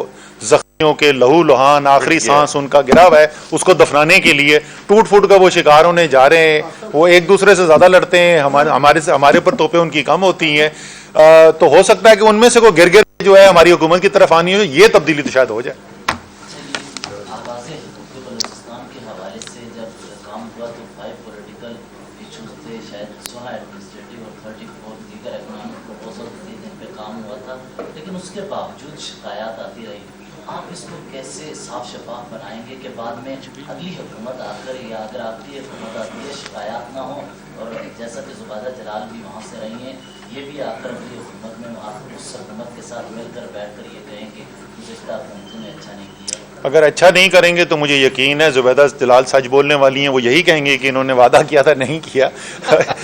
زخمیوں کے لہو لہان آخری سانس ان کا گرا ہوا ہے اس کو دفنانے کے لیے ٹوٹ پھوٹ کا وہ شکار ہونے جا رہے ہیں. وہ ایک دوسرے سے زیادہ لڑتے ہیں، ہمارے پر توپیں ان کی کم ہوتی ہیں. تو ہو سکتا ہے کہ ان میں سے کوئی گر گر جو ہے ہماری حکومت کی طرف آنی ہو. یہ تبدیلی تو شاید ہو جائے. اس کے باوجود شکایات آتی رہی. آپ اس کو کیسے صاف شفاف بنائیں گے کہ بعد میں اگلی حکومت آ کر، یا اگر آپ کی حکومت آتی ہے شکایات نہ ہوں، اور جیسا کہ زبیدہ جلال بھی وہاں سے رہی ہیں، یہ بھی آ کر اگلی حکومت میں آپ اس حکومت کے ساتھ مل کر بیٹھ کر یہ کہیں کہ گزشتہ حکومتوں نے اچھا نہیں کیا؟ اگر اچھا نہیں کریں گے تو مجھے یقین ہے زبیدہ جلال سچ بولنے والی ہیں، وہ یہی کہیں گے کہ انہوں نے وعدہ کیا تھا نہیں کیا.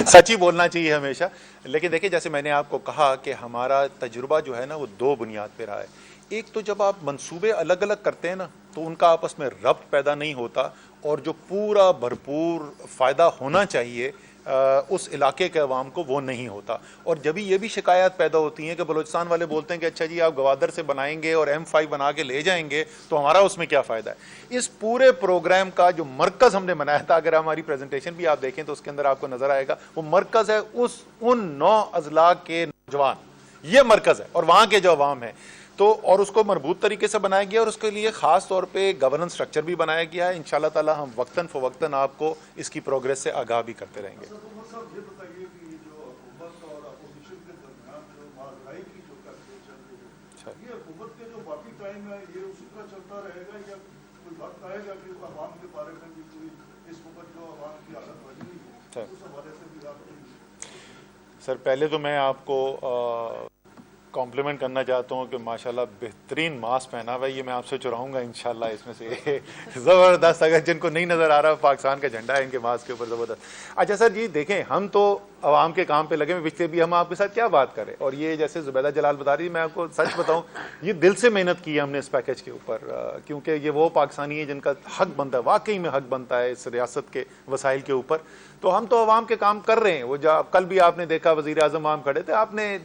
سچ ہی بولنا چاہیے ہمیشہ. لیکن دیکھیں جیسے میں نے آپ کو کہا کہ ہمارا تجربہ جو ہے نا وہ 2 بنیاد پہ رہا ہے. ایک تو جب آپ منصوبے الگ الگ کرتے ہیں نا تو ان کا آپس میں ربط پیدا نہیں ہوتا، اور جو پورا بھرپور فائدہ ہونا چاہیے اس علاقے کے عوام کو وہ نہیں ہوتا. اور جبھی یہ بھی شکایات پیدا ہوتی ہیں کہ بلوچستان والے بولتے ہیں کہ اچھا جی آپ گوادر سے بنائیں گے اور M5 بنا کے لے جائیں گے تو ہمارا اس میں کیا فائدہ ہے. اس پورے پروگرام کا جو مرکز ہم نے بنایا تھا، اگر ہماری پریزنٹیشن بھی آپ دیکھیں تو اس کے اندر آپ کو نظر آئے گا، وہ مرکز ہے ان 9 اضلاع کے نوجوان. یہ مرکز ہے اور وہاں کے جو عوام ہیں. تو اور اس کو مربوط طریقے سے بنایا گیا، اور اس کے لیے خاص طور پہ گورننس اسٹرکچر بھی بنایا گیا ہے. انشاءاللہ تعالی ہم وقتاً فوقتاً آپ کو اس کی پروگریس سے آگاہ بھی کرتے رہیں گے. یہ بتائیے کہ جو حکومت اور اپوزیشن کے درمیان جو مہنگائی کی جو کیلکولیشن ہے، یہ حکومت کے جو باقی ٹائم ہے یہ اسی طرح چلتا رہے گا، یا کوئی وقت آئے گا کہ عوام کے بارے میں بھی کوئی اس وقت جو عوام کی حالت بنی ہے اس حوالے سے بھی آپ؟ سر پہلے تو میں آپ کو کمپلیمنٹ کرنا چاہتا ہوں کہ ماشاءاللہ بہترین ماسک پہنا ہوا ہے. یہ میں آپ سے چراؤں گا انشاءاللہ اس میں سے زبردست. اگر جن کو نہیں نظر آ رہا پاکستان کا جھنڈا ہے ان کے ماسک کے اوپر زبردست. اچھا سر جی دیکھیں، ہم تو عوام کے کام پہ لگے ہوئے، پچھلے بھی ہم آپ کے ساتھ کیا بات کریں. اور یہ جیسے زبیدہ جلال بتا رہی، میں آپ کو سچ بتاؤں یہ دل سے محنت کی ہے ہم نے اس پیکج کے اوپر، کیونکہ یہ وہ پاکستانی ہے جن کا حق بنتا ہے، واقعی میں حق بنتا ہے اس ریاست کے وسائل کے اوپر. تو ہم تو عوام کے کام کر رہے ہیں. وہ کل بھی آپ نے دیکھا وزیر اعظم عام کھڑے تھے. آپ نے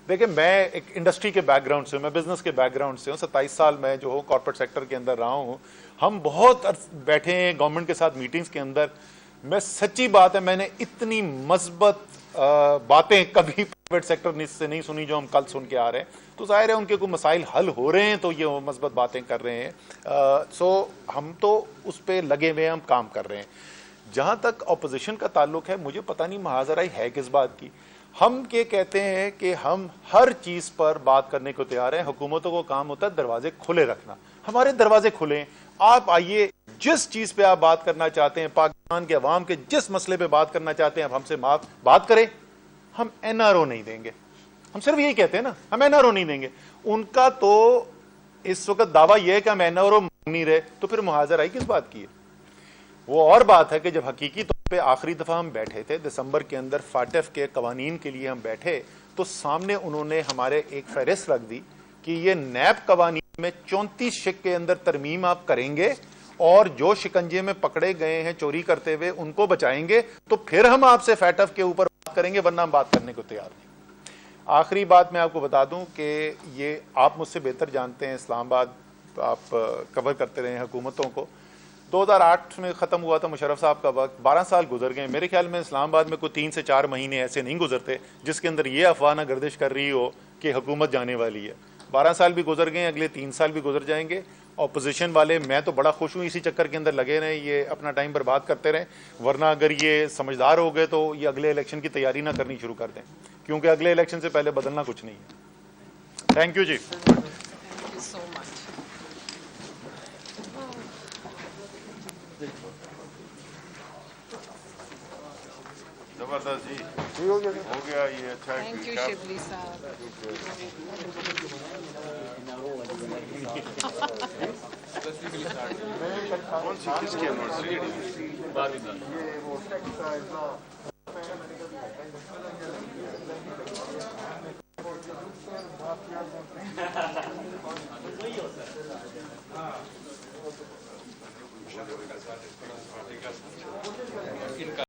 دیکھیں میں ایک انڈسٹری کے بیک گراؤنڈ سے ہوں، میں بزنس کے بیک گراؤنڈ سے ہوں. 27 سال میں جو ہوں کارپوریٹ سیکٹر کے اندر رہا ہوں. ہم بہت بیٹھے ہیں گورنمنٹ کے ساتھ میٹنگز کے اندر. میں سچی بات ہے میں نے اتنی مثبت باتیں کبھی پرائیویٹ سیکٹر سے نہیں سنی جو ہم کل سن کے آ رہے ہیں. تو ظاہر ہے ان کے کوئی مسائل حل ہو رہے ہیں تو یہ مثبت باتیں کر رہے ہیں. سو ہم تو اس پہ لگے ہوئے ہم کام کر رہے ہیں. جہاں تک اپوزیشن کا تعلق ہے، مجھے پتہ نہیں محاذرائی ہے کس بات کی. ہم یہ کہتے ہیں کہ ہم ہر چیز پر بات کرنے کو تیار ہیں. حکومتوں کو کام ہوتا ہے دروازے کھلے رکھنا. ہمارے دروازے کھلے ہیں. آپ آئیے، جس چیز پہ آپ بات کرنا چاہتے ہیں، پاکستان کے عوام کے جس مسئلے پہ بات کرنا چاہتے ہیں، آپ ہم سے بات کریں. ہم NRO نہیں دیں گے. ہم صرف یہی کہتے ہیں نا، ہم NRO نہیں دیں گے. ان کا تو اس وقت دعویٰ یہ ہے کہ ہم NRO مانگ نہیں رہے، تو پھر محاذرائی کس بات کی ہے. وہ اور بات ہے کہ جب حقیقی طور پہ آخری دفعہ ہم بیٹھے تھے دسمبر کے اندر فاٹف کے قوانین کے لیے ہم بیٹھے، تو سامنے انہوں نے ہمارے ایک فہرست رکھ دی کہ یہ نیب قوانین میں 34 شق کے اندر ترمیم آپ کریں گے اور جو شکنجے میں پکڑے گئے ہیں چوری کرتے ہوئے ان کو بچائیں گے تو پھر ہم آپ سے فیٹف کے اوپر بات کریں گے، ورنہ ہم بات کرنے کو تیار نہیں۔ آخری بات میں آپ کو بتا دوں کہ یہ آپ مجھ سے بہتر جانتے ہیں، اسلام آباد آپ کور کرتے رہے ہیں حکومتوں کو۔ 2008 میں ختم ہوا تھا مشرف صاحب کا وقت، 12 سال گزر گئے۔ میرے خیال میں اسلام آباد میں کوئی 3 سے 4 مہینے ایسے نہیں گزرتے جس کے اندر یہ افواہ نہ گردش کر رہی ہو کہ حکومت جانے والی ہے۔ 12 سال بھی گزر گئے، اگلے 3 سال بھی گزر جائیں گے۔ اپوزیشن والے میں تو بڑا خوش ہوں اسی چکر کے اندر لگے رہیں، یہ اپنا ٹائم برباد کرتے رہیں، ورنہ اگر یہ سمجھدار ہو گئے تو یہ اگلے الیکشن کی تیاری نہ کرنی شروع کر دیں، کیونکہ اگلے الیکشن سے پہلے بدلنا کچھ نہیں ہے۔ Thank you ji. Thank you so much. زبردست جی، ہو گیا یہ اچھا ہے Thank you, کہ Shibli Sahab. کون سی کس کی یونیورسٹی؟